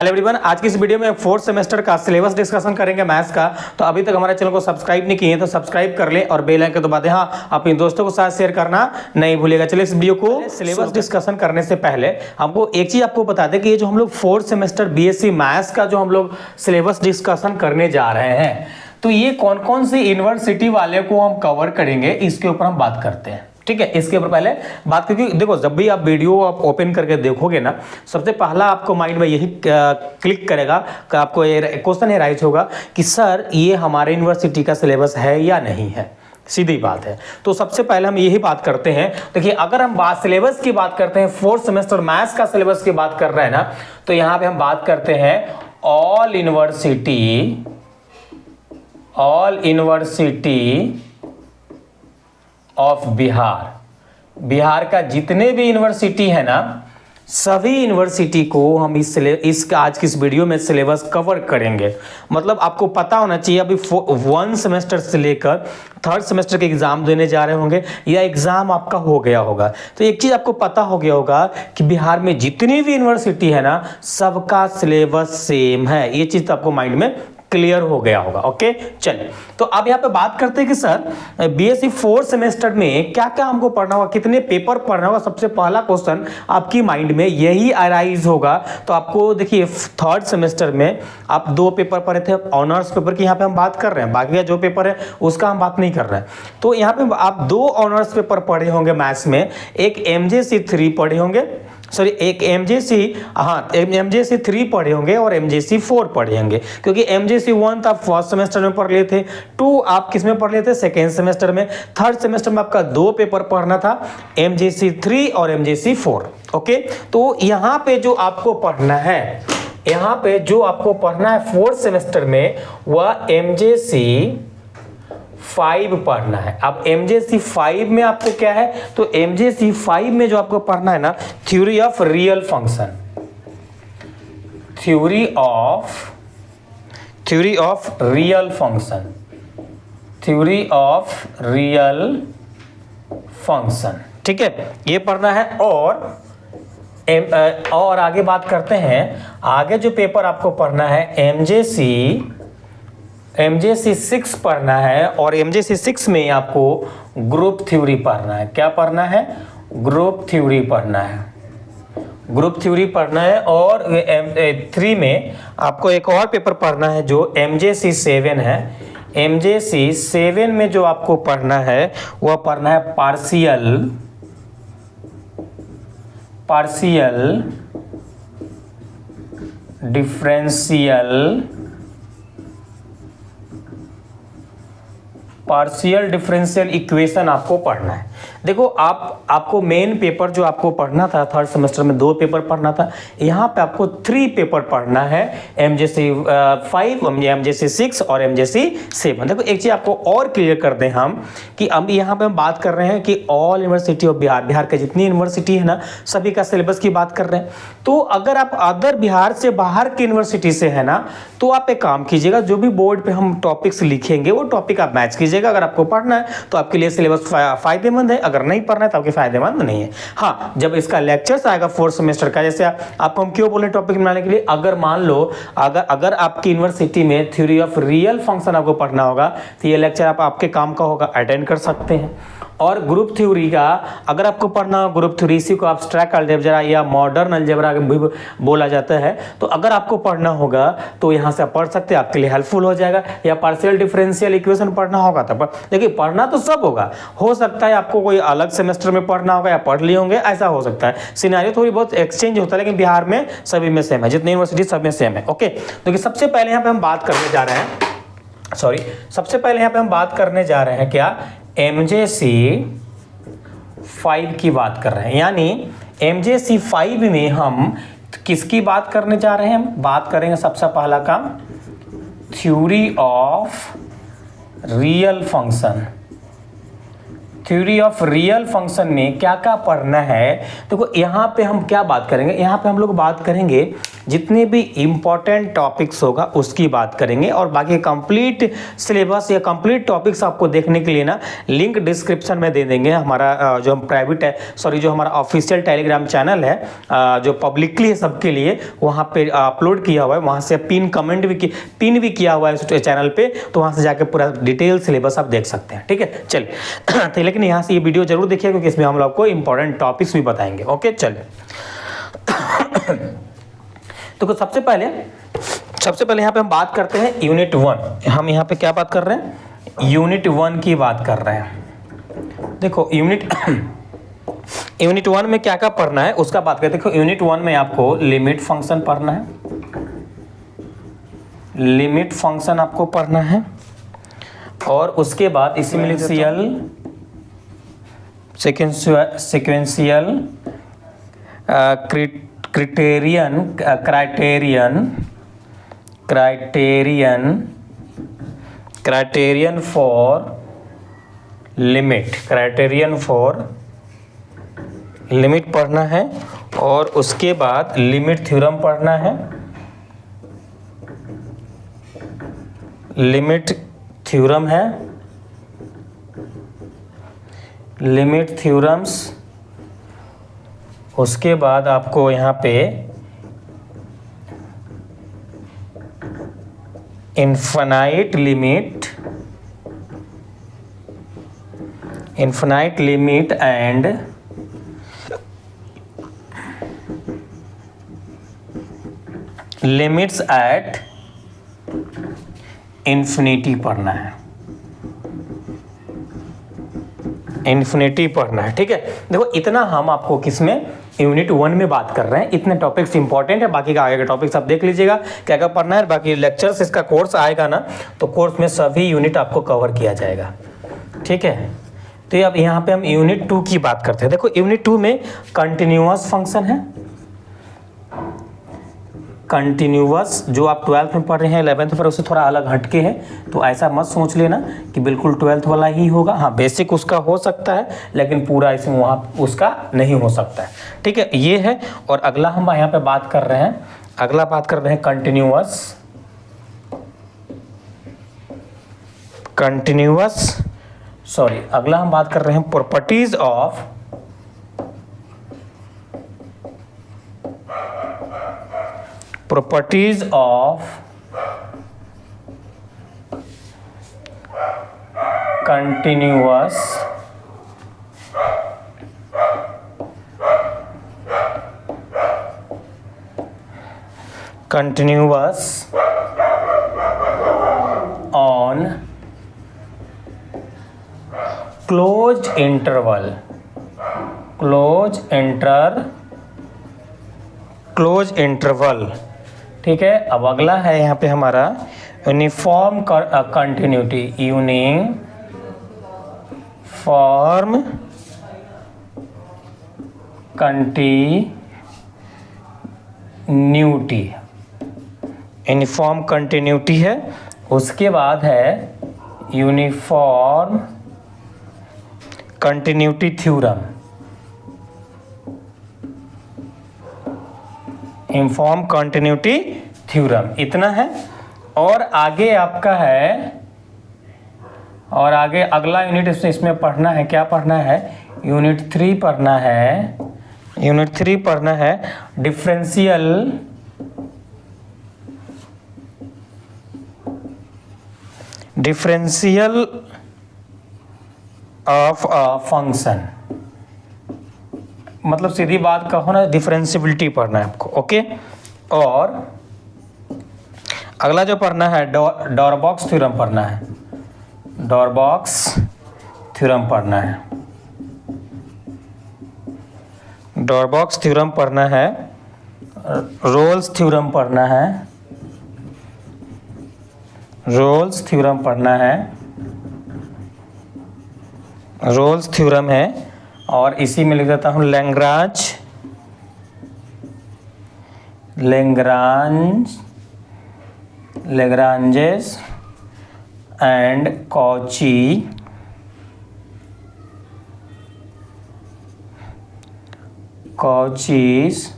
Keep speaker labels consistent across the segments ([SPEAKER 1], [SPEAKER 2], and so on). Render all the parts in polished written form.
[SPEAKER 1] Hello everyone, आज की इस वीडियो में फोर्थ सेमेस्टर का सिलेबस डिस्कशन करेंगे मैथ्स का। तो अभी तक हमारे चैनल को सब्सक्राइब नहीं किए हैं तो सब्सक्राइब कर लें और बेल आइकन दबा दें। हाँ, अपने दोस्तों के साथ शेयर करना नहीं भूलिएगा। चलिए इस वीडियो को सिलेबस डिस्कशन करने से पहले हमको एक चीज आपको बता दें कि ये जो हम लोग फोर्थ सेमेस्टर बीएससी मैथ्स का जो हम लोग सिलेबस डिस्कशन करने जा रहे हैं, तो ये कौन कौन सी यूनिवर्सिटी वाले को हम कवर करेंगे इसके ऊपर हम बात करते हैं। ठीक है, इसके ऊपर पहले बात क्योंकि देखो, जब भी आप वीडियो आप ओपन करके देखोगे ना, सबसे पहला आपको माइंड में यही क्लिक करेगा कि आपको ये क्वेश्चन है राइज होगा कि सर ये हमारे यूनिवर्सिटी का सिलेबस है या नहीं है। सीधी बात है। तो सबसे पहले हम यही बात करते हैं। देखिए, अगर हम बात सिलेबस की बात करते हैं, फोर्थ सेमेस्टर मैथ्स का सिलेबस की बात कर रहे हैं ना, तो यहां पे हम बात करते हैं ऑल यूनिवर्सिटी ऑफ बिहार का जितने भी यूनिवर्सिटी है ना, सभी यूनिवर्सिटी को हम इस आज की इस वीडियो में सिलेबस कवर करेंगे। मतलब आपको पता होना चाहिए अभी 1 सेमेस्टर से लेकर 3rd सेमेस्टर के एग्जाम देने जा रहे होंगे या एग्जाम आपका हो गया होगा, तो एक चीज आपको पता हो गया होगा कि बिहार में जितनी भी यूनिवर्सिटी है ना, सबका सिलेबस सेम है। ये चीज तो आपको माइंड में क्लियर हो गया होगा। ओके, चलिए तो अब यहाँ पे बात करते हैं कि सर बीएससी 4th सेमेस्टर में क्या क्या हमको पढ़ना होगा, कितने पेपर पढ़ना होगा। सबसे पहला क्वेश्चन आपकी माइंड में यही अराइज होगा। तो आपको देखिए, 3rd सेमेस्टर में आप 2 पेपर पढ़े थे, ऑनर्स पेपर की यहाँ पे हम बात कर रहे हैं, बाकी का जो पेपर है उसका हम बात नहीं कर रहे हैं। तो यहाँ पे आप 2 ऑनर्स पेपर पढ़े होंगे मैथ्स में, एक MJC 3 पढ़े होंगे, सॉरी एक MJC 3 पढ़े होंगे और MJC 4 पढ़े होंगे, क्योंकि MJC 1 तो आप फर्स्ट सेमेस्टर में पढ़ लिए थे, 2 आप किस में पढ़ लिए थे, सेकेंड सेमेस्टर में। 3rd सेमेस्टर में आपका 2 पेपर पढ़ना था, MJC 3 और MJC 4। ओके, तो यहाँ पे जो आपको पढ़ना है, यहाँ पे जो आपको पढ़ना है 4th सेमेस्टर में, वह MJC 5 पढ़ना है। अब MJC 5 में आपको क्या है, तो MJC 5 में जो आपको पढ़ना है ना, theory of real function, theory of real function. ठीक है, ये पढ़ना है। और आगे बात करते हैं, आगे जो पेपर आपको पढ़ना है MJC 6 पढ़ना है, और MJC 6 में आपको ग्रुप थ्योरी पढ़ना है। क्या पढ़ना है? ग्रुप थ्योरी पढ़ना है, ग्रुप थ्योरी पढ़ना है। और 3 में आपको एक और पेपर पढ़ना है जो MJC 7 है। MJC 7 में जो आपको पढ़ना है वह पढ़ना है पार्शियल डिफरेंशियल इक्वेशन आपको पढ़ना है। देखो, आपको मेन पेपर जो आपको पढ़ना था 3rd सेमेस्टर में 2 पेपर पढ़ना था, यहाँ पे आपको 3 पेपर पढ़ना है, MJC 5, MJC 6 और MJC 7। देखो, एक चीज आपको और क्लियर कर दें हम कि अब यहाँ पे हम बात कर रहे हैं कि ऑल यूनिवर्सिटी ऑफ बिहार के जितनी यूनिवर्सिटी है ना, सभी का सिलेबस की बात कर रहे हैं। तो अगर आप अदर बिहार से बाहर की यूनिवर्सिटी से है ना, तो आप एक काम कीजिएगा, जो भी बोर्ड पे हम टॉपिक्स लिखेंगे वो टॉपिक आप मैच कीजिएगा। अगर आपको पढ़ना है तो आपके लिए सिलेबस फायदेमंद है, अगर नहीं पढ़ना है तो आपके फायदेमंद नहीं है। हाँ, जब इसका लेक्चर्स आएगा 4th सेमेस्टर का, जैसे आपको हम क्यों बोले टॉपिक बनाने के लिए, अगर मान लो अगर आपकी यूनिवर्सिटी में थ्योरी ऑफ रियल फंक्शन आपको पढ़ना होगा, तो ये लेक्चर आपके काम का होगा, अटेंड कर सकते हैं। और ग्रुप थ्योरी का अगर आपको पढ़ना हो, ग्रुप थ्योरी इसी को एब्स्ट्रैक्ट अलजेब्रा या मॉडर्न अलजेब्रा भी बोला जाता है, तो अगर आपको पढ़ना होगा तो यहाँ से आप पढ़ सकते हैं, आपके लिए हेल्पफुल हो जाएगा। या पार्शियल डिफरेंशियल इक्वेशन पढ़ना होगा तो देखिए, पढ़ना तो सब होगा, हो सकता है आपको कोई अलग सेमेस्टर में पढ़ना होगा या पढ़ लिए होंगे, ऐसा हो सकता है। सिनेरियो थोड़ी बहुत एक्सचेंज होता है, लेकिन बिहार में सभी में सेम है, जितनी यूनिवर्सिटी सब में सेम है। ओके, तो सबसे पहले यहाँ पे हम बात करने जा रहे हैं, क्या, MJC 5 की बात कर रहे हैं। यानी MJC 5 में हम किसकी बात करने जा रहे हैं, हम बात करेंगे सबसे पहला काम theory of real function, theory of real function में क्या क्या पढ़ना है। देखो यहाँ पे हम क्या बात करेंगे, यहाँ पे हम लोग बात करेंगे जितने भी इम्पोर्टेंट टॉपिक्स होगा उसकी बात करेंगे, और बाकी कंप्लीट सिलेबस या कंप्लीट टॉपिक्स आपको देखने के लिए ना लिंक डिस्क्रिप्शन में दे देंगे। हमारा जो हम प्राइवेट है, सॉरी, जो हमारा ऑफिशियल टेलीग्राम चैनल है जो पब्लिकली है सबके लिए, वहाँ पे अपलोड किया हुआ है, वहाँ से पिन भी किया हुआ है उस चैनल पे, तो वहाँ से जाके पूरा डिटेल सिलेबस आप देख सकते हैं। ठीक है, चलिए तो लेकिन यहाँ से ये वीडियो जरूर देखिए क्योंकि इसमें हम लोग आपको इंपॉर्टेंट टॉपिक्स भी बताएंगे। ओके, चलिए तो सबसे पहले यहाँ पे हम बात करते हैं यूनिट 1। हम यहाँ पे क्या बात कर रहे हैं, यूनिट 1 की बात कर रहे हैं। देखो यूनिट 1 में क्या क्या पढ़ना है उसका बात करते हैं। देखो यूनिट 1 में आपको लिमिट फंक्शन पढ़ना है, लिमिट फंक्शन आपको पढ़ना है, और उसके बाद initial sequential criterion for limit पढ़ना है, और उसके बाद लिमिट थ्योरम पढ़ना है, लिमिट थ्योरम है, लिमिट थ्योरम्स। उसके बाद आपको यहाँ पे infinite limit and limits at infinity पढ़ना है, इन्फिनिटी पढ़ना है। ठीक है, देखो इतना हम आपको किसमें, यूनिट 1 में बात कर रहे हैं। इतने टॉपिक्स इंपॉर्टेंट है, बाकी का आगे के टॉपिक्स आप देख लीजिएगा क्या क्या पढ़ना है। बाकी लेक्चर्स इसका कोर्स आएगा ना, तो कोर्स में सभी यूनिट आपको कवर किया जाएगा। ठीक है, तो अब यहाँ पे हम यूनिट 2 की बात करते हैं। देखो यूनिट 2 में कंटिन्यूअस फंक्शन है, कंटिन्यूअस जो आप 12th में पढ़ रहे हैं, 11th पर उससे थोड़ा अलग हटके है, तो ऐसा मत सोच लेना कि बिल्कुल 12th वाला ही होगा। हाँ, बेसिक उसका हो सकता है लेकिन पूरा इसमें वहाँ उसका नहीं हो सकता है। ठीक है, ये है। और अगला हम यहाँ पे बात कर रहे हैं, अगला बात कर रहे हैं अगला हम बात कर रहे हैं properties of continuous on closed interval। ठीक है, अब अगला है यहाँ पे हमारा यूनिफॉर्म कंटिन्यूटी, यूनिफॉर्म कंटिन्यूटी है। उसके बाद है uniform continuity theorem, uniform continuity theorem. इतना है। और आगे आपका है, और आगे अगला यूनिट इसमें पढ़ना है, क्या पढ़ना है, यूनिट 3 पढ़ना है, डिफरेंशियल ऑफ अ फंक्शन। मतलब सीधी बात कहो ना, डिफरेंशियबिलिटी पढ़ना है आपको। ओके, और अगला जो पढ़ना है डॉरबॉक्स थ्योरम पढ़ना है, डॉरबॉक्स थ्योरम पढ़ना है, डॉरबॉक्स थ्योरम पढ़ना है, रोल्स थ्योरम पढ़ना है, रोल्स थ्योरम पढ़ना है, रोल्स थ्योरम है। और इसी में लिख देता हूँ Lagrange's and Cauchy Cauchy's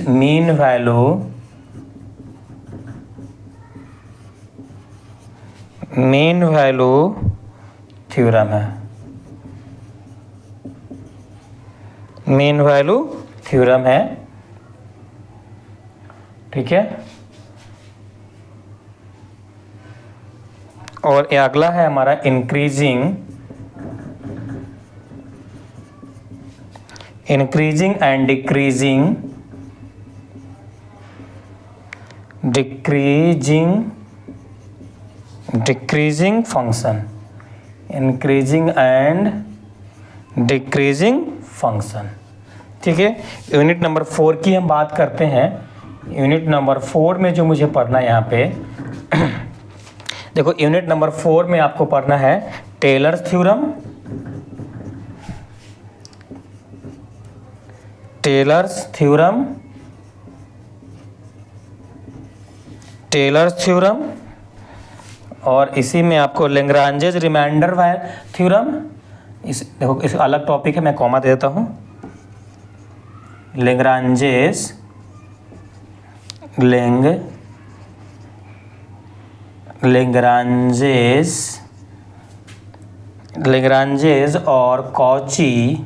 [SPEAKER 1] mean value theorem है, मीन वैल्यू थ्योरम है, ठीक है। और ये अगला है हमारा increasing and decreasing function, increasing and decreasing function, ठीक है। यूनिट नंबर 4 की हम बात करते हैं। यूनिट नंबर 4 में जो मुझे पढ़ना है यहाँ पे देखो, यूनिट नंबर 4 में आपको पढ़ना है टेलर्स थ्योरम, टेलर्स थ्योरम और इसी में आपको लैग्रांजेस रिमाइंडर थ्योरम। इस देखो, इस अलग टॉपिक है, मैं कॉमा दे देता हूँ। लैग्रांजेस और कॉची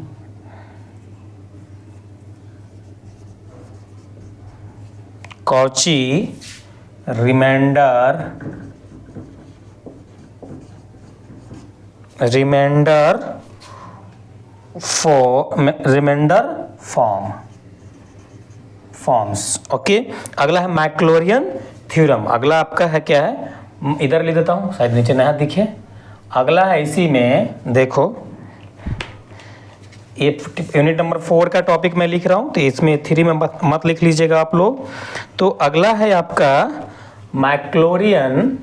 [SPEAKER 1] रिमाइंडर फॉर्म्स, ओके। अगला है मैक्लोरियन थ्योरम। अगला आपका है क्या है, इधर लिख देता हूँ, शायद नीचे नया दिखे। अगला है इसी में देखो, ये यूनिट नंबर 4 का टॉपिक मैं लिख रहा हूँ, तो इसमें 3 में मत लिख लीजिएगा आप लोग। तो अगला है आपका मैक्लोरियन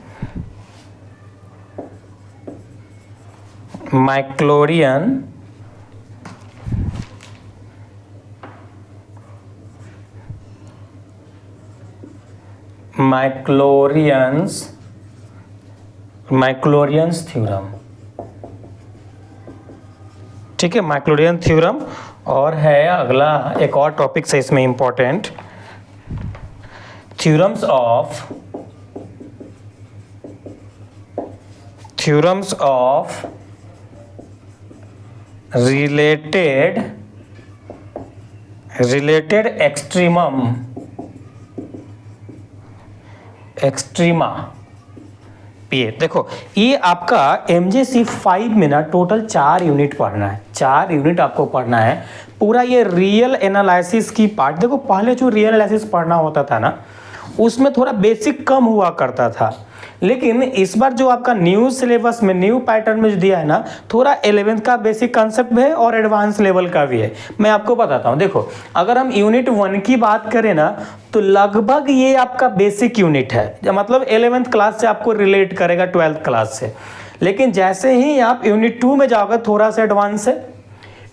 [SPEAKER 1] थ्योरम, ठीक है, मैक्लोरियन थ्योरम। और है अगला एक और टॉपिक है इसमें important, theorems of related extrema ये देखो, ये आपका MJC 5 में ना टोटल 4 यूनिट पढ़ना है, 4 यूनिट आपको पढ़ना है। पूरा ये रियल एनालिसिस की पार्ट देखो, पहले जो रियल एनालिसिस पढ़ना होता था ना, उसमें थोड़ा बेसिक कम हुआ करता था, लेकिन इस बार जो आपका न्यू सिलेबस में न्यू पैटर्न में जो दिया है ना, थोड़ा 11th का बेसिक कंसेप्ट भी है और एडवांस लेवल का भी है। मैं आपको बताता हूँ, देखो अगर हम यूनिट 1 की बात करें ना, तो लगभग ये आपका बेसिक यूनिट है, मतलब 11th क्लास से आपको रिलेट करेगा 12th क्लास से। लेकिन जैसे ही आप यूनिट 2 में जाओगे थोड़ा सा एडवांस है,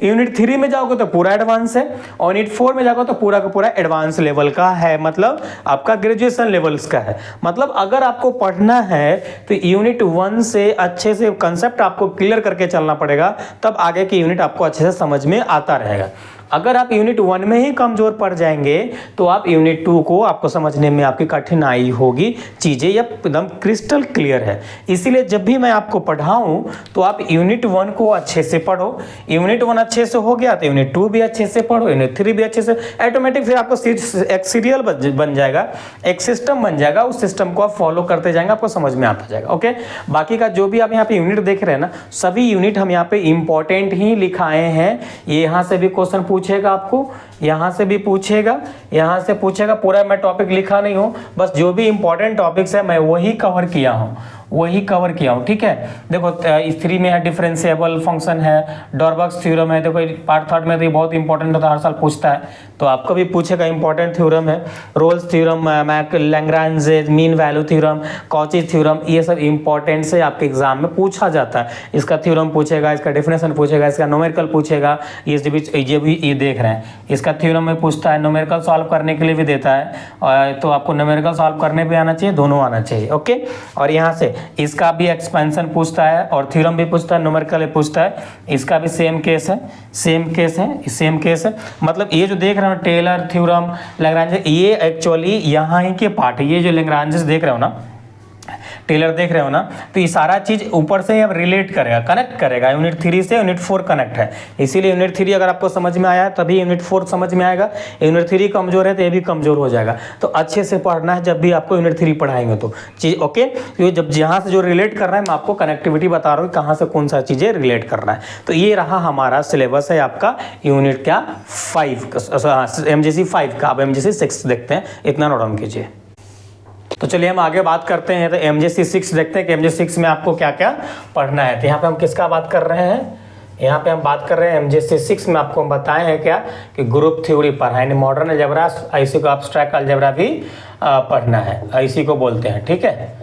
[SPEAKER 1] यूनिट 3 में जाओगे तो पूरा एडवांस है, और यूनिट 4 में जाओगे तो पूरा का पूरा एडवांस लेवल का है, मतलब आपका ग्रेजुएशन लेवल्स का है। मतलब अगर आपको पढ़ना है तो यूनिट 1 से अच्छे से कंसेप्ट आपको क्लियर करके चलना पड़ेगा, तब आगे की यूनिट आपको अच्छे से समझ में आता रहेगा। अगर आप यूनिट 1 में ही कमजोर पड़ जाएंगे तो आप यूनिट 2 को आपको समझने में आपकी कठिनाई होगी। चीज़ें एकदम क्रिस्टल क्लियर है, इसीलिए जब भी मैं आपको पढ़ाऊं तो आप यूनिट 1 को अच्छे से पढ़ो। यूनिट 1 अच्छे से हो गया तो यूनिट 2 भी अच्छे से पढ़ो, यूनिट 3 भी अच्छे से, ऑटोमेटिक फिर आपको एक सीरियल बन जाएगा, एक सिस्टम बन जाएगा। उस सिस्टम को आप फॉलो करते जाएंगे, आपको समझ में आता जाएगा। ओके, बाकी का जो भी आप यहाँ पे यूनिट देख रहे हैं ना, सभी यूनिट हम यहाँ पे इंपॉर्टेंट ही लिखाए हैं। ये यहाँ से भी क्वेश्चन पूछेगा आपको, यहाँ से भी पूछेगा, यहाँ से पूछेगा। पूरा मैं टॉपिक लिखा नहीं हूँ, बस जो भी इंपॉर्टेंट टॉपिक्स है मैं वही कवर किया हूँ, ठीक है। देखो इस 3 में है डिफरेंशिएबल फंक्शन है, डॉर्बक्स थ्योरम है। देखो पार्ट 3 में तो ये बहुत इंपॉर्टेंट होता है, हर साल पूछता है, तो आपको भी पूछेगा। इंपॉर्टेंट थ्योरम है Rolle's theorem, Lagrange mean value theorem, Cauchy theorem, ये सब इंपॉर्टेंट से आपके एग्जाम में पूछा जाता है। इसका थ्योरम पूछेगा, इसका डेफिनेशन पूछेगा, इसका न्यूमेरिकल पूछेगा। ये भी ये देख रहे हैं, इसका थ्योरम में पूछता है, न्यूमेरिकल सॉल्व करने के लिए भी देता है, तो आपको न्यूमेरिकल सॉल्व करने भी आना चाहिए, दोनों आना चाहिए। ओके, और यहाँ से इसका भी एक्सपेंशन पूछता है और थ्योरम भी पूछता है, न्यूमेरिकल भी पूछता है। इसका भी सेम केस है, सेम केस है। मतलब ये जो देख रहे हो टेलर थ्योरम, लैग्रांज, ये एक्चुअली यहाँ ही के पार्ट है। ये जो लैग्रांजेस देख रहे हो ना, टेलर देख रहे हो ना, तो ये सारा चीज ऊपर से अब रिलेट करेगा, कनेक्ट करेगा। यूनिट 3 से यूनिट 4 कनेक्ट है, इसीलिए यूनिट 3 अगर आपको समझ में आया तभी यूनिट 4 समझ में आएगा। यूनिट 3 कमजोर है तो ये भी कमजोर हो जाएगा। तो अच्छे से पढ़ना है, जब भी आपको यूनिट 3 पढ़ाएंगे तो चीज ओके। तो जब जहाँ से जो रिलेट कर रहा है, मैं आपको कनेक्टिविटी बता रहा हूँ कहाँ से कौन सा चीजें रिलेट करना है। तो ये रहा हमारा सिलेबस है आपका यूनिट क्या 5 MGC 5 का। अब MGC 6 देखते हैं, इतना नोट डाउन कीजिए। तो चलिए हम आगे बात करते हैं। तो MGC 6 देखते हैं कि MGC 6 में आपको क्या क्या पढ़ना है। तो यहाँ पे हम किसका बात कर रहे हैं, यहाँ पे हम बात कर रहे हैं MGC 6 में आपको हम बताए हैं क्या कि ग्रुप थ्योरी पढ़ना है, मॉडर्न अलजेब्रा, इसी को एब्स्ट्रैक्ट अलजेब्रा भी पढ़ना है, इसी को बोलते हैं। ठीक है,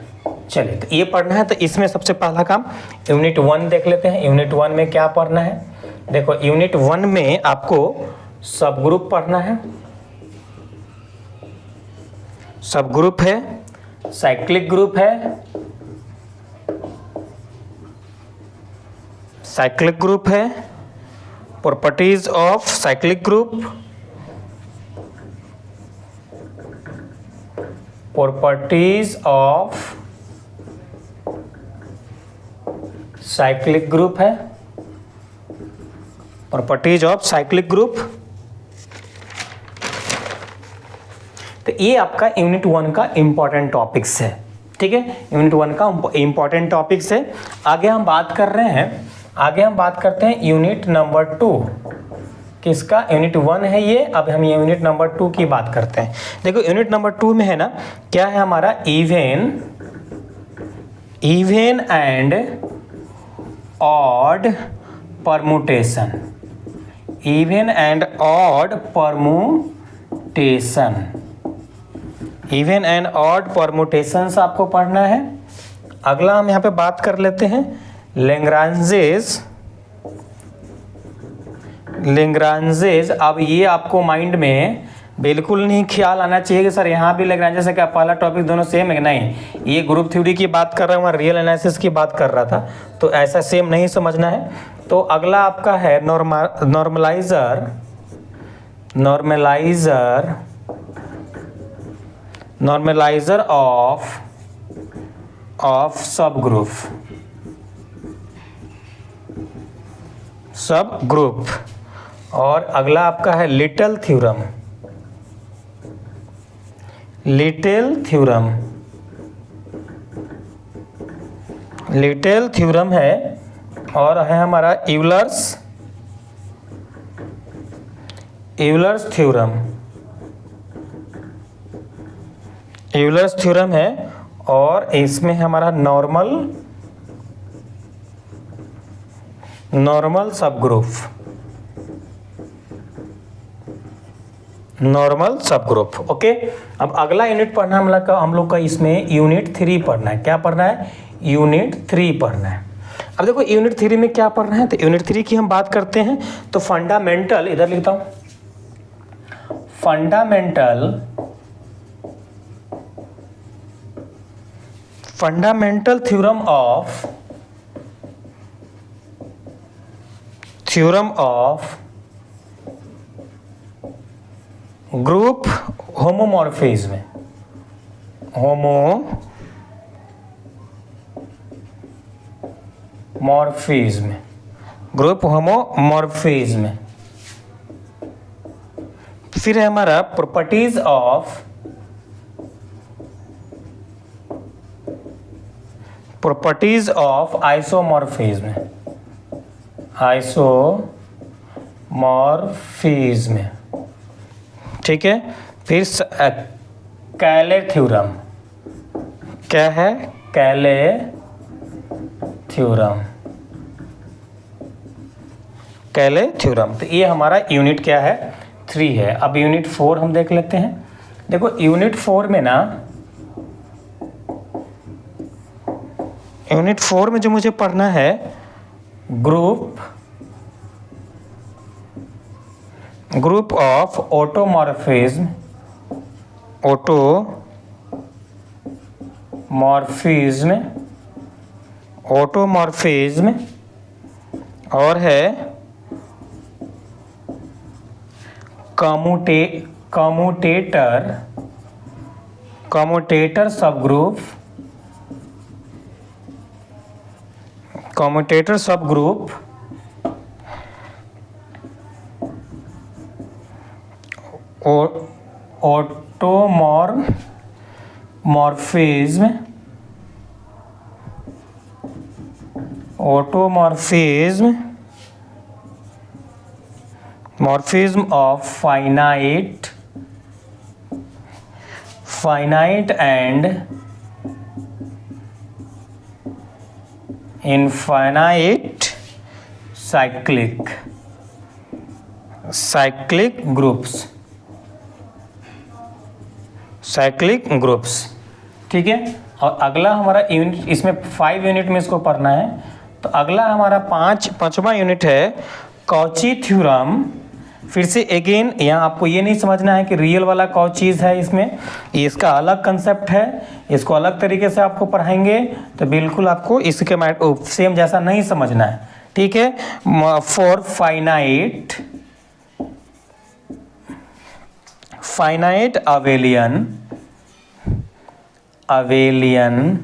[SPEAKER 1] चलिए तो ये पढ़ना है। तो इसमें सबसे पहला काम यूनिट 1 देख लेते हैं। यूनिट 1 में क्या पढ़ना है, देखो यूनिट 1 में आपको सब ग्रुप पढ़ना है। सब ग्रुप है, साइक्लिक ग्रुप है, साइक्लिक ग्रुप है, properties of cyclic group, properties of cyclic group है, प्रॉपर्टीज ऑफ साइक्लिक ग्रुप। तो ये आपका यूनिट 1 का इंपॉर्टेंट टॉपिक्स है। ठीक है, यूनिट 1 का इंपॉर्टेंट टॉपिक्स है। आगे हम बात कर रहे हैं, आगे हम बात करते हैं यूनिट नंबर 2। किसका, यूनिट 1 है ये, अब हम यूनिट नंबर 2 की बात करते हैं। देखो यूनिट नंबर 2 में है ना, क्या है हमारा even and odd permutation, even and odd permutation, even and odd permutations आपको पढ़ना है। अगला हम यहाँ पे बात कर लेते हैं लैग्रांजेस। अब ये आपको माइंड में बिल्कुल नहीं ख्याल आना चाहिए कि सर यहाँ भी लैग्रांजेस है क्या, पहला टॉपिक दोनों सेम है। नहीं, ये ग्रुप थ्योरी की बात कर रहा हूँ, रियल एनालिसिस की बात कर रहा था, तो ऐसा सेम नहीं समझना है। तो अगला आपका है नॉर्मलाइजर ऑफ सब ग्रुप। और अगला आपका है लिटिल थ्योरम है। और है हमारा यूलर्स थ्योरम है। और इसमें हमारा नॉर्मल सब ग्रुप। ओके, अब अगला यूनिट पढ़ना हम लोग का इसमें यूनिट 3 पढ़ना है। क्या पढ़ना है, यूनिट 3 पढ़ना है। अब देखो यूनिट 3 में क्या पढ़ना है, तो यूनिट 3 की हम बात करते हैं। तो फंडामेंटल, इधर लिखता हूं, fundamental theorem of group homomorphism, group homomorphism. फिर है हमारा प्रॉपर्टीज ऑफ आइसोमॉर्फिज्म। ठीक है, फिर कैले थ्योरम। क्या है, कैले थ्योरम। तो ये हमारा यूनिट क्या है, 3 है। अब यूनिट 4 हम देख लेते हैं। देखो यूनिट 4 में ना, यूनिट 4 में जो मुझे पढ़ना है, ग्रुप ऑफ ऑटोमॉर्फिज्म ऑटोमॉर्फिज्म और है commutator subgroup automorphism of finite and infinite cyclic groups. ठीक है, और अगला हमारा यूनिट, इसमें 5 यूनिट में इसको पढ़ना है। तो अगला हमारा पांचवा यूनिट है कॉची थ्योरम। फिर से अगेन यहाँ आपको ये नहीं समझना है कि रियल वाला कौचीज है, इसमें इसका अलग कंसेप्ट है, इसको अलग तरीके से आपको पढ़ाएंगे, तो बिल्कुल आपको इसके सेम जैसा नहीं समझना है। ठीक है, फॉर फाइनाइट अवेलियन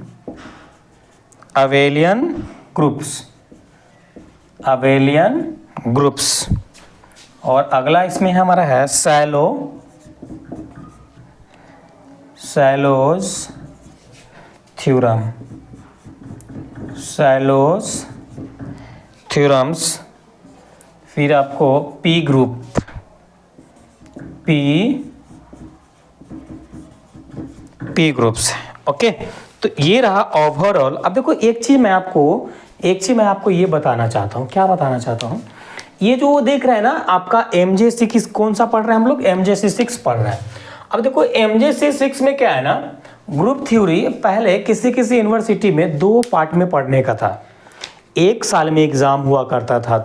[SPEAKER 1] ग्रुप्स। और अगला इसमें हमारा है सैलोज थ्योरम्स। फिर आपको पी ग्रुप्स। ओके, तो ये रहा ओवरऑल। अब देखो एक चीज मैं आपको ये बताना चाहता हूँ। क्या बताना चाहता हूँ, ये जो देख रहे हैं ना आपका MJC कौन सा पढ़ रहे हैं हम लोग, MJC 6 पढ़ रहे हैं। अब देखो MJC 6 में क्या है ना, ग्रुप थ्योरी पहले किसी यूनिवर्सिटी में 2 पार्ट में पढ़ने का था। 1 साल में एग्जाम हुआ करता था,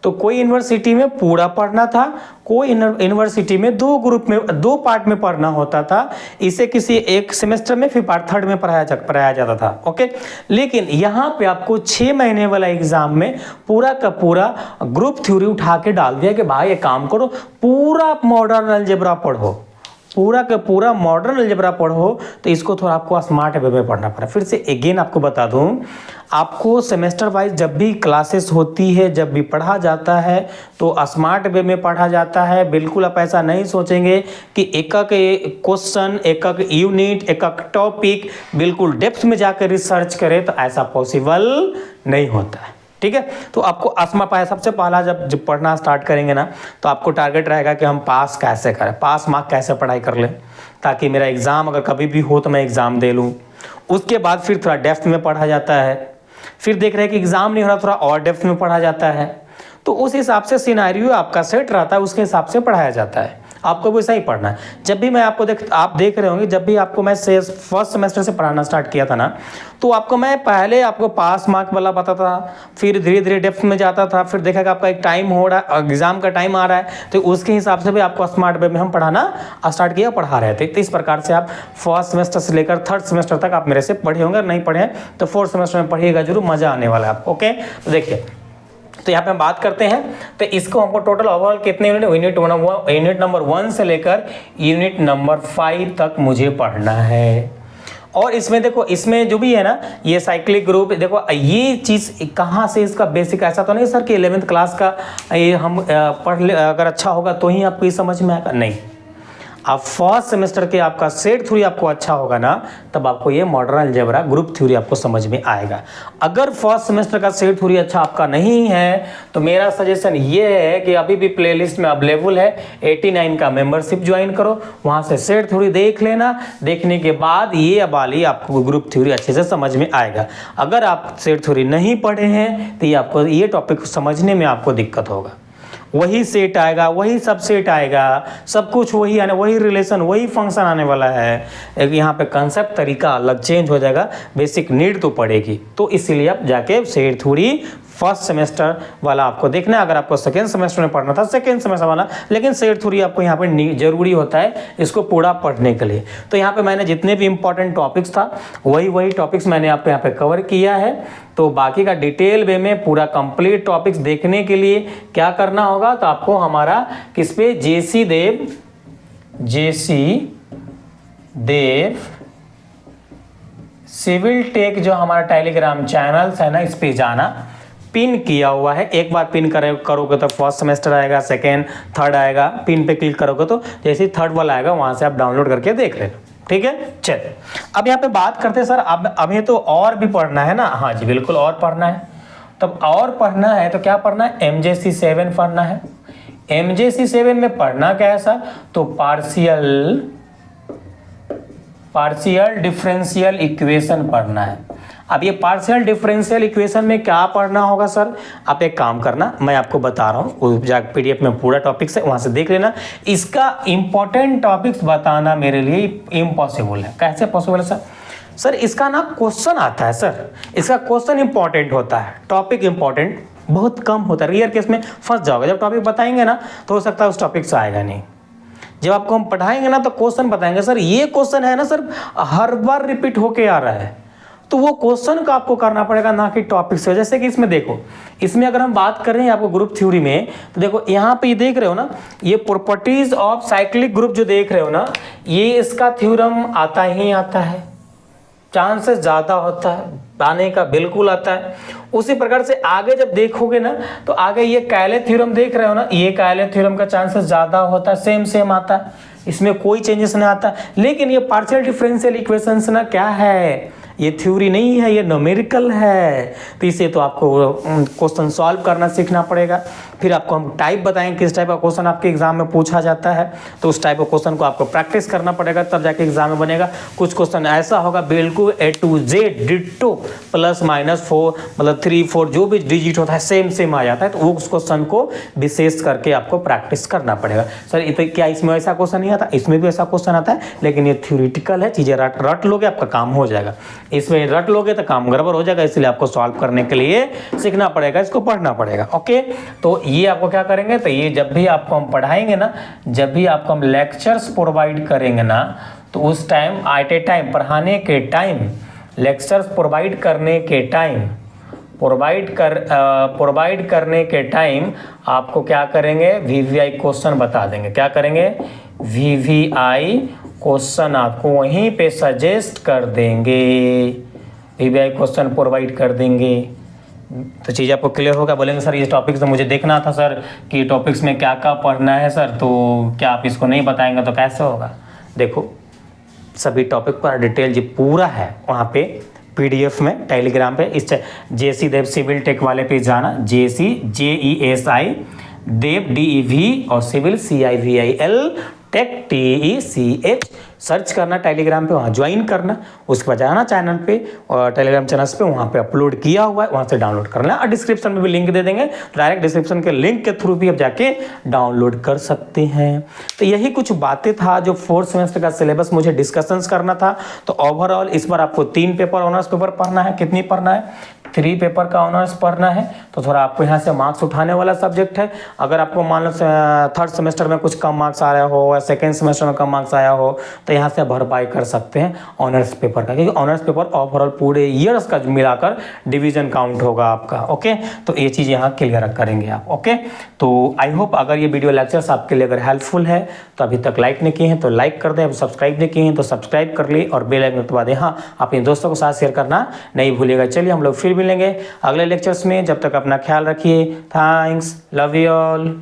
[SPEAKER 1] तो कोई यूनिवर्सिटी में पूरा पढ़ना था, कोई यूनिवर्सिटी में 2 पार्ट में पढ़ना होता था। इसे किसी एक सेमेस्टर में फिर पार्ट 3 में पढ़ाया जाता था। ओके, लेकिन यहाँ पे आपको 6 महीने वाला एग्जाम में पूरा का पूरा ग्रुप थ्योरी उठा के डाल दिया कि भाई एक काम करो, पूरा मॉडर्न अलजेब्रा पढ़ो, पूरा का पूरा मॉडर्न अलजेब्रा पढ़ो। तो इसको थोड़ा आपको स्मार्ट वे में पढ़ना पड़ा। फिर से अगेन आपको बता दूं, आपको सेमेस्टर वाइज जब भी क्लासेस होती है, जब भी पढ़ा जाता है, तो स्मार्ट वे में पढ़ा जाता है। बिल्कुल आप ऐसा नहीं सोचेंगे कि एक क्वेश्चन, एक यूनिट, एक टॉपिक बिल्कुल डेप्थ में जाकर रिसर्च करें, तो ऐसा पॉसिबल नहीं होता है। ठीक है, तो आपको सबसे पहला जब पढ़ना स्टार्ट करेंगे ना, तो आपको टारगेट रहेगा कि हम पास कैसे करें, पास मार्क कैसे पढ़ाई कर लें, ताकि मेरा एग्ज़ाम अगर कभी भी हो तो मैं एग्ज़ाम दे लूँ। उसके बाद फिर थोड़ा डेप्थ में पढ़ा जाता है। फिर देख रहे हैं कि एग्ज़ाम नहीं हो रहा, थोड़ा और डेप्थ में पढ़ा जाता है। तो उस हिसाब से सिनेरियो आपका सेट रहता है, उसके हिसाब से पढ़ाया जाता है। आपको वैसा ही पढ़ना है। जब भी मैं आपको आप देख रहे होंगे, जब भी आपको मैं फर्स्ट सेमेस्टर से पढ़ाना स्टार्ट किया था ना, तो आपको मैं पहले आपको पास मार्क वाला बताता था, फिर धीरे धीरे डेप्थ में जाता था। फिर देखा कि आपका एक टाइम हो रहा है, एग्जाम का टाइम आ रहा है, तो उसके हिसाब से भी आपको स्मार्ट वे में हम पढ़ाना स्टार्ट किया, पढ़ा रहे थे। तो इस प्रकार से आप फर्स्ट सेमेस्टर से लेकर 3rd सेमेस्टर तक आप मेरे से पढ़े होंगे। नहीं पढ़े हैं तो 4th सेमेस्टर में पढ़िएगा जरूर, मजा आने वाला है आपको। ओके, तो देखिए, तो यहाँ पे हम बात करते हैं। तो इसको हमको टोटल ओवरऑल कितने यूनिट नंबर 1 से लेकर यूनिट नंबर 5 तक मुझे पढ़ना है। और इसमें देखो, इसमें जो भी है ना, ये साइक्लिक ग्रुप, देखो ये चीज़ कहाँ से, इसका बेसिक ऐसा तो नहीं सर कि 11th क्लास का ये हम पढ़ ले, अगर अच्छा होगा तो ही आपको ये समझ में आएगा, नहीं। अब फर्स्ट सेमेस्टर के आपका सेट थ्योरी आपको अच्छा होगा ना, तब आपको ये मॉडर्न अलजेब्रा ग्रुप थ्योरी आपको समझ में आएगा। अगर फर्स्ट सेमेस्टर का सेट थ्योरी अच्छा आपका नहीं है, तो मेरा सजेशन ये है कि अभी भी प्लेलिस्ट में अवेलेबल है 89 का मेंबरशिप ज्वाइन करो, वहाँ से सेट थ्योरी देख लेना। देखने के बाद ये वाली आपको ग्रुप थ्योरी अच्छे से समझ में आएगा। अगर आप सेट थ्योरी नहीं पढ़े हैं, तो ये आपको ये टॉपिक समझने में आपको दिक्कत होगा। वही सेट आएगा, वही सब सेट आएगा, सब कुछ वही आने, वही रिलेशन, वही फंक्शन आने वाला है। यहाँ पे कंसेप्ट तरीका अलग चेंज हो जाएगा, बेसिक नीड तो पड़ेगी। तो इसीलिए आप जाके सेट थ्योरी फर्स्ट सेमेस्टर वाला आपको देखना है। अगर आपको सेकेंड सेमेस्टर में पढ़ना था सेकेंड सेमेस्टर वाला, लेकिन सेट थ्योरी आपको यहाँ पे जरूरी होता है इसको पूरा पढ़ने के लिए। तो यहाँ पे मैंने जितने भी इंपॉर्टेंट टॉपिक्स था वही टॉपिक्स मैंने आपको यहाँ पे कवर किया है। तो बाकी का डिटेल वे में पूरा कंप्लीट टॉपिक्स देखने के लिए क्या करना होगा, तो आपको हमारा किस पे, जेसी देव सिविल टेक जो हमारा टेलीग्राम चैनल्स है ना, इस पे जाना, पिन किया हुआ है। एक बार पिन करोगे तो फर्स्ट सेमेस्टर आएगा, सेकेंड थर्ड आएगा। पिन पे क्लिक करोगे तो जैसे ही थर्ड वाला आएगा वहां से आप डाउनलोड करके देख लेना, ठीक है। चलिए अब यहाँ पे बात करते हैं सर, अब अभी तो और भी पढ़ना है ना। हाँ जी बिल्कुल, और पढ़ना है। तब और पढ़ना है तो क्या पढ़ना है, MJC 7 पढ़ना है। MJC 7 में पढ़ना क्या है सर, तो पार्शियल डिफरेंशियल इक्वेशन पढ़ना है। अब ये पार्शियल डिफरेंशियल इक्वेशन में क्या पढ़ना होगा सर, आप एक काम करना, मैं आपको बता रहा हूँ, जाकर PDF में पूरा टॉपिक्स है वहाँ से देख लेना। इसका इंपॉर्टेंट टॉपिक्स बताना मेरे लिए इम्पॉसिबल है। कैसे पॉसिबल है सर? सर इसका ना क्वेश्चन आता है सर, इसका क्वेश्चन इंपॉर्टेंट होता है, टॉपिक इंपॉर्टेंट बहुत कम होता है। रेयर केस में फंस जाओगे, जब टॉपिक बताएंगे ना तो हो सकता है उस टॉपिक से आएगा नहीं। जब आपको हम पढ़ाएंगे ना तो क्वेश्चन बताएंगे, सर ये क्वेश्चन है ना सर हर बार रिपीट होके आ रहा है, तो वो क्वेश्चन का आपको करना पड़ेगा, ना कि टॉपिक से। जैसे कि इसमें देखो, इसमें अगर हम बात कर रहे हैं आपको ग्रुप थ्योरी में, तो देखो यहाँ पे ये देख रहे हो ना, ये प्रॉपर्टीज ऑफ साइक्लिक ग्रुप जो देख रहे हो ना, ये इसका थ्योरम आता ही आता है, चांसेस ज़्यादा होता है आने का, बिल्कुल आता है। उसी प्रकार से आगे जब देखोगे ना, तो आगे ये कैले थ्योरम देख रहे हो ना, ये कैले थ्योरम का चांसेस ज़्यादा होता है, सेम आता है, इसमें कोई चेंजेस नहीं आता। लेकिन ये पार्शियल डिफरेंशियल इक्वेशंस ना क्या है, ये थ्योरी नहीं है, ये न्यूमेरिकल है। तो इसे तो आपको क्वेश्चन सॉल्व करना सीखना पड़ेगा। फिर आपको हम टाइप बताएंगे किस टाइप का क्वेश्चन आपके एग्जाम में पूछा जाता है, तो उस टाइप का क्वेश्चन को आपको प्रैक्टिस करना पड़ेगा, तब जाके एग्जाम में बनेगा। कुछ क्वेश्चन ऐसा होगा बिल्कुल A to Z डिट्टो +-4 मतलब 3-4 जो भी डिजिट होता है सेम आ जाता है, तो उस क्वेश्चन को विशेष करके आपको प्रैक्टिस करना पड़ेगा। सर क्या इसमें ऐसा क्वेश्चन नहीं आता? इसमें भी ऐसा क्वेश्चन आता है, लेकिन ये थ्योरेटिकल है, चीज़ें रट लोगे आपका काम हो जाएगा। इसमें रट लोगे तो काम गड़बड़ हो जाएगा, इसलिए आपको सॉल्व करने के लिए सीखना पड़ेगा, इसको पढ़ना पड़ेगा। ओके, तो ये आपको क्या करेंगे, तो ये जब भी आपको हम पढ़ाएंगे ना, जब भी आपको हम लेक्चर्स प्रोवाइड करेंगे ना, तो उस टाइम एट ए टाइम पढ़ाने के टाइम, लेक्चर्स प्रोवाइड करने के टाइम, प्रोवाइड करने के टाइम आपको क्या करेंगे, VVI क्वेश्चन बता देंगे। क्या करेंगे, VVI क्वेश्चन आपको वहीं पे सजेस्ट कर देंगे, VVI क्वेश्चन प्रोवाइड कर देंगे। तो चीज़ आपको क्लियर होगा। बोलेंगे सर ये टॉपिक्स तो मुझे देखना था सर कि टॉपिक्स में क्या क्या पढ़ना है सर, तो क्या आप इसको नहीं बताएंगे तो कैसे होगा? देखो सभी टॉपिक पर डिटेल जी पूरा है वहाँ पे PDF में टेलीग्राम पे, इस JC देव सिविल टेक वाले पे जाना, JC JESI देव DEV और civil CIVIL take TECH search करना टेलीग्राम पे, वहाँ ज्वाइन करना, उसके बाद जाना चैनल पे और टेलीग्राम चैनल्स पे, वहाँ पे अपलोड किया हुआ है, वहाँ से डाउनलोड करना। और डिस्क्रिप्शन में भी लिंक दे देंगे, डायरेक्ट डिस्क्रिप्शन के लिंक के थ्रू भी आप जाके डाउनलोड कर सकते हैं। तो यही कुछ बातें था जो 4th सेमेस्टर का सिलेबस मुझे डिस्कशंस करना था। तो ओवरऑल इस बार आपको 3 पेपर ऑनर्स पेपर पढ़ना है। कितनी पढ़ना है? 3 पेपर का ऑनर्स पढ़ना है। तो थोड़ा आपको यहाँ से मार्क्स उठाने वाला सब्जेक्ट है। अगर आपको मान लो 3rd सेमेस्टर में कुछ कम मार्क्स आया हो या 2nd सेमेस्टर में कम मार्क्स आया हो, तो यहाँ से भरपाई कर सकते हैं ऑनर्स पेपर का, क्योंकि ऑनर्स पेपर ओवरऑल पूरे ईयर्स का मिलाकर डिवीजन काउंट होगा आपका। ओके, तो ये चीज़ यहाँ क्लियर करेंगे आप। ओके, तो आई होप अगर ये वीडियो लेक्चर्स आपके लिए अगर हेल्पफुल है तो अभी तक लाइक नहीं किए हैं तो लाइक कर दें, अब सब्सक्राइब नहीं किए हैं तो सब्सक्राइब कर ले और बेल आइकन दबा दें। हाँ, अपने दोस्तों के साथ शेयर करना नहीं भूलिएगा। चलिए हम लोग फिर मिलेंगे अगले लेक्चर्स में, जब तक अपना ख्याल रखिए। Thanks, love you all.